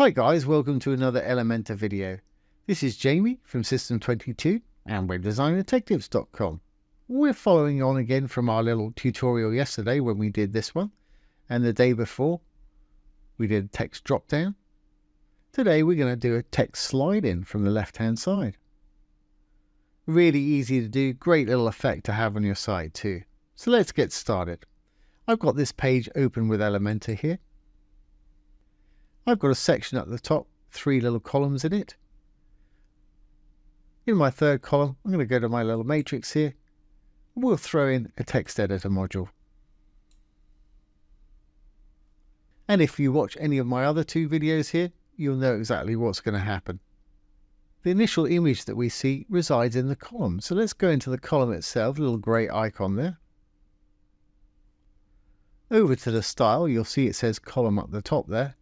Hi guys, welcome to another Elementor video. This is Jamie from System22 and webdesigndetectives.com. We're following on again from our little tutorial yesterday when we did this one, and the day before we did text drop down. Today we're going to do a text slide in from the left hand side. Really easy to do, great little effect to have on your site too. So let's get started. I've got this page open with Elementor here. I've got a section at the top, 3 little columns in it. In my third column, I'm going to go to my little matrix here. And we'll throw in a text editor module. And if you watch any of my other 2 videos here, you'll know exactly what's going to happen. The initial image that we see resides in the column. So let's go into the column itself, a little grey icon there. Over to the style, you'll see it says column up the top there.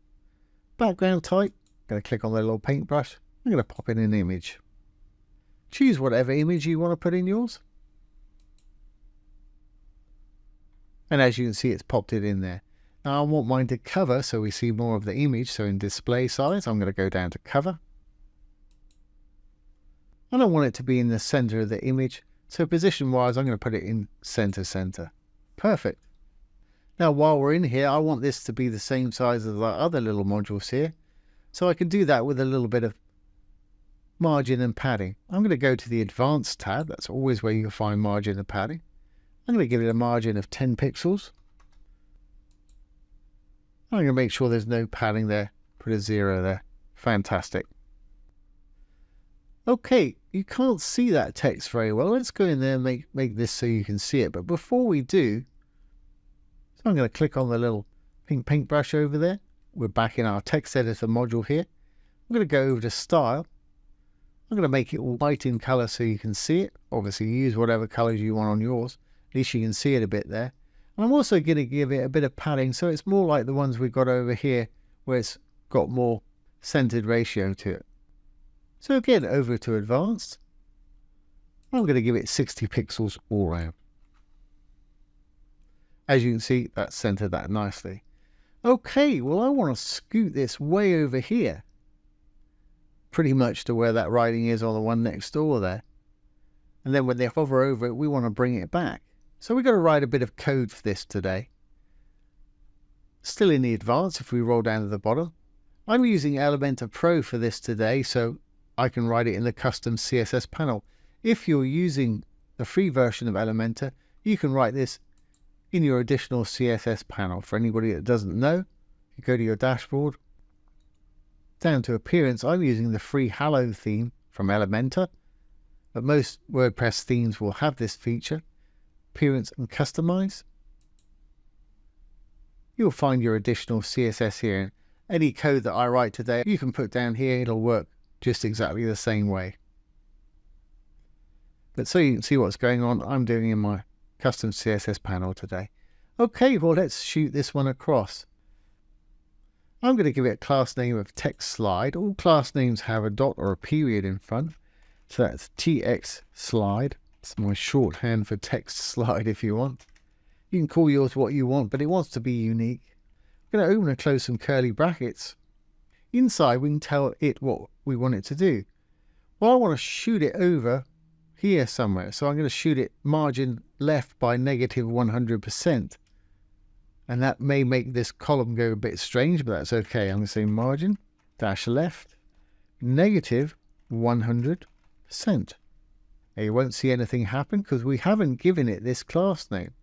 Background type, I'm going to click on the little paintbrush. I'm going to pop in an image. Choose whatever image you want to put in yours. And as you can see, it's popped it in there. Now I want mine to cover so we see more of the image. So in display size, I'm going to go down to cover. And I want it to be in the center of the image. So position wise, I'm going to put it in center. Perfect. Now while we're in here, I want this to be the same size as the other little modules here. So I can do that with a little bit of margin and padding. I'm going to go to the Advanced tab. That's always where you'll find margin and padding. I'm going to give it a margin of 10 pixels. I'm going to make sure there's no padding there. Put a 0 there. Fantastic. Okay, you can't see that text very well. Let's go in there and make this so you can see it. But before we do, so I'm going to click on the little pink paintbrush over there. We're back in our text editor module here. I'm going to go over to style. I'm going to make it white in color so you can see it. Obviously use whatever colors you want on yours. At least you can see it a bit there. And I'm also going to give it a bit of padding so it's more like the ones we've got over here where it's got more centered ratio to it. So again, over to advanced. I'm going to give it 60 pixels all around. As you can see, that's centered that nicely. Okay, well I want to scoot this way over here. Pretty much to where that writing is on the one next door there. And then when they hover over it, we want to bring it back. So we've got to write a bit of code for this today. Still in the advanced, if we roll down to the bottom. I'm using Elementor Pro for this today, so I can write it in the custom CSS panel. If you're using the free version of Elementor, you can write this in your additional CSS panel. For anybody that doesn't know, you go to your dashboard, down to appearance. I'm using the free Halo theme from Elementor, but most WordPress themes will have this feature, appearance and customize. You'll find your additional CSS here. Any code that I write today, you can put down here. It'll work just exactly the same way. But so you can see what's going on, I'm doing in my custom CSS panel today. Okay, well let's shoot this one across. I'm going to give it a class name of txslide. All class names have a dot or a period in front. So that's txslide. It's my shorthand for text slide if you want. You can call yours what you want, but it wants to be unique. I'm going to open and close some curly brackets. Inside we can tell it what we want it to do. Well, I want to shoot it over here somewhere. So I'm going to shoot it margin left by -100%. And that may make this column go a bit strange, but that's okay. I'm going to say margin dash left -100%. Now you won't see anything happen because we haven't given it this class name.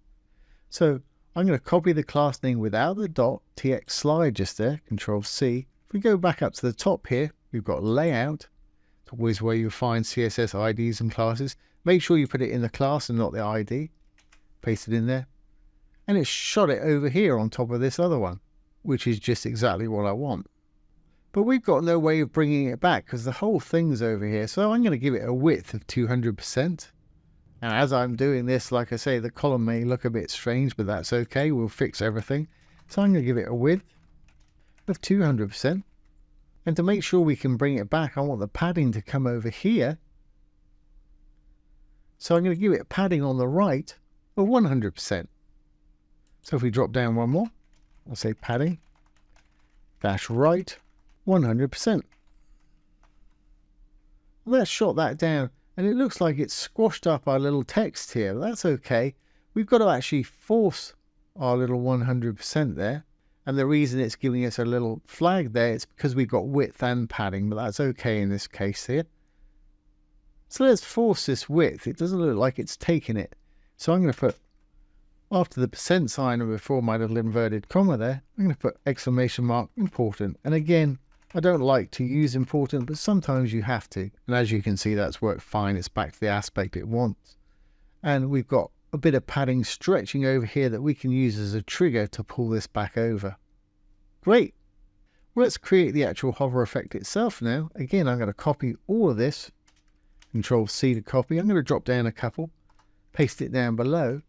So I'm going to copy the class name without the dot, txslide just there, Control C. If we go back up to the top here, we've got layout. It's always where you'll find CSS IDs and classes. Make sure you put it in the class and not the ID. Paste it in there. And it's shot it over here on top of this other one, which is just exactly what I want. But we've got no way of bringing it back because the whole thing's over here. So I'm going to give it a width of 200%. And as I'm doing this, like I say, the column may look a bit strange, but that's okay. We'll fix everything. So I'm going to give it a width of 200%. And to make sure we can bring it back, I want the padding to come over here. So I'm going to give it padding on the right of 100%. So if we drop down one more, I'll say padding dash right 100%. Let's shot that down, and it looks like it's squashed up our little text here. That's okay. We've got to actually force our little 100% there. And the reason it's giving us a little flag there is because we've got width and padding, but that's okay in this case here. So let's force this width. It doesn't look like it's taking it. So I'm going to put, after the percent sign and before my little inverted comma there, I'm going to put exclamation mark important. And again, I don't like to use important, but sometimes you have to. And as you can see, that's worked fine. It's back to the aspect it wants. And we've got a bit of padding stretching over here that we can use as a trigger to pull this back over. Great. Well, let's create the actual hover effect itself now. Again, I'm going to copy all of this. Control C to copy. I'm going to drop down a couple, paste it down below.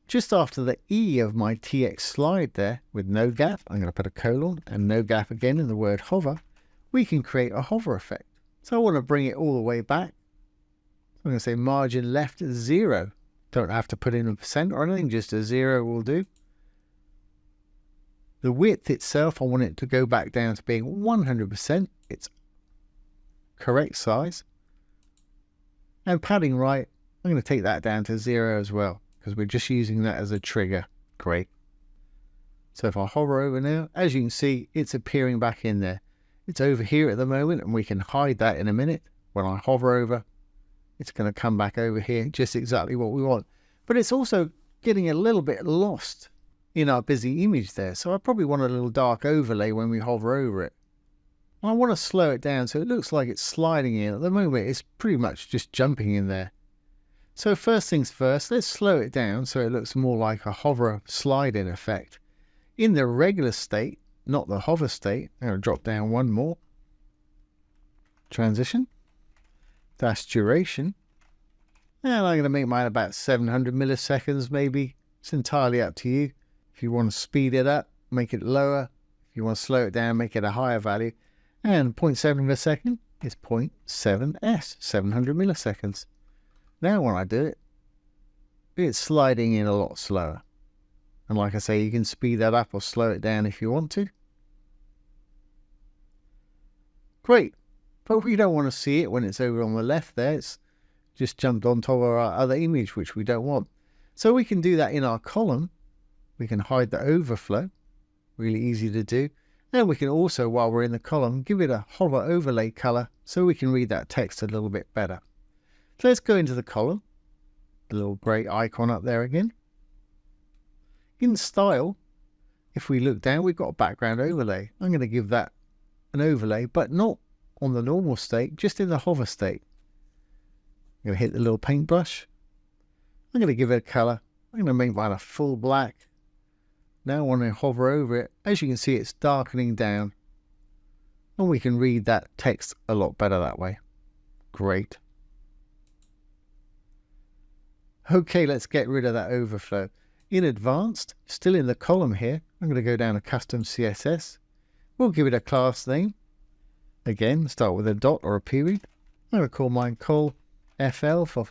Just after the E of my txslide there with no gap, I'm going to put a colon and no gap again in the word hover. We can create a hover effect. So I want to bring it all the way back. I'm going to say margin left 0. Don't have to put in a percent or anything, just a 0 will do. The width itself, I want it to go back down to being 100%. It's correct size. And padding right, I'm going to take that down to 0 as well, because we're just using that as a trigger. Great. So if I hover over now, as you can see, it's appearing back in there. It's over here at the moment, and we can hide that in a minute. When I hover over, it's going to come back over here, just exactly what we want. But it's also getting a little bit lost in our busy image there. So I probably want a little dark overlay when we hover over it. I want to slow it down so it looks like it's sliding in. At the moment, it's pretty much just jumping in there. So first things first, let's slow it down so it looks more like a hover slide-in effect. In the regular state, not the hover state, I'm going to drop down one more. Transition. Dash duration. And I'm going to make mine about 700 milliseconds maybe. It's entirely up to you. If you want to speed it up, make it lower. If you want to slow it down, make it a higher value. And 0.7 of a second is 0.7s, 700 milliseconds. Now when I do it, it's sliding in a lot slower. And like I say, you can speed that up or slow it down if you want to. Great. But we don't want to see it when it's over on the left there. It's just jumped on top of our other image, which we don't want. So we can do that in our column. We can hide the overflow. Really easy to do. And we can also, while we're in the column, give it a hover overlay color so we can read that text a little bit better. So let's go into the column. The little grey icon up there again. In style, if we look down, we've got a background overlay. I'm going to give that an overlay, but not on the normal state, just in the hover state. I'm going to hit the little paintbrush. I'm going to give it a color. I'm going to make mine a full black. Now when I hover over it, as you can see, it's darkening down. And we can read that text a lot better that way. Great. Okay, let's get rid of that overflow. In advanced, still in the column here, I'm going to go down to custom CSS. We'll give it a class name. Again, start with a dot or a period. I'm going to call mine col FL for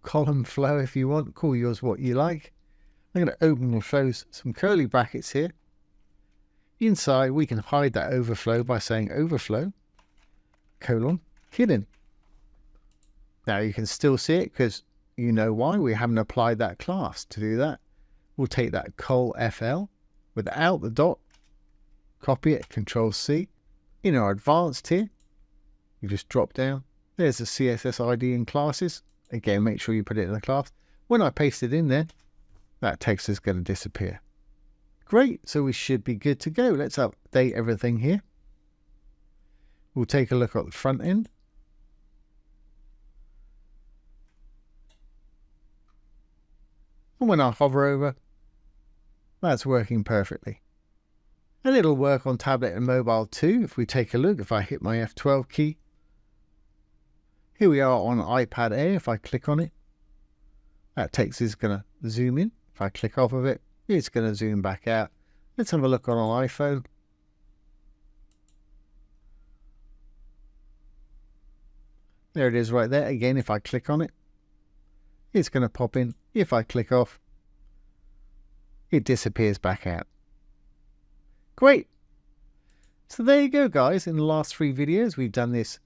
column flow if you want. Call yours what you like. I'm going to open and close some curly brackets here. Inside, we can hide that overflow by saying overflow, colon, hidden. Now you can still see it because you know why. We haven't applied that class. To do that, we'll take that col FL without the dot, copy it, Control C. In our advanced here, you just drop down. There's the CSS ID and classes. Again, make sure you put it in the class. When I paste it in there, that text is going to disappear. Great, so we should be good to go. Let's update everything here. We'll take a look at the front end. And when I hover over, that's working perfectly. And it'll work on tablet and mobile too. If we take a look, if I hit my F12 key, here we are on iPad Air. If I click on it, that text is going to zoom in. If I click off of it, it's going to zoom back out. Let's have a look on an iPhone. There it is right there. Again, if I click on it, it's going to pop in. If I click off, it disappears back out. Great. So there you go, guys. In the last 3 videos, we've done this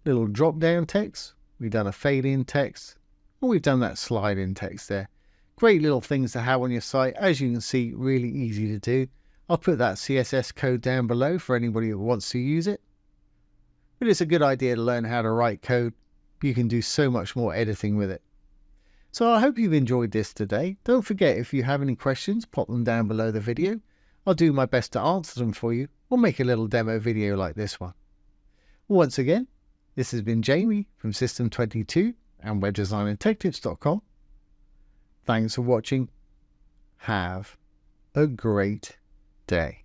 little drop down text, we've done a fade in text, and we've done that slide in text there. Great little things to have on your site. As you can see, really easy to do. I'll put that CSS code down below for anybody who wants to use it. But it's a good idea to learn how to write code. You can do so much more editing with it. So I hope you've enjoyed this today. Don't forget, if you have any questions, pop them down below the video. I'll do my best to answer them for you, or make a little demo video like this one. Once again, this has been Jamie from System22 and webdesignandtechtips.com. Thanks for watching. Have a great day.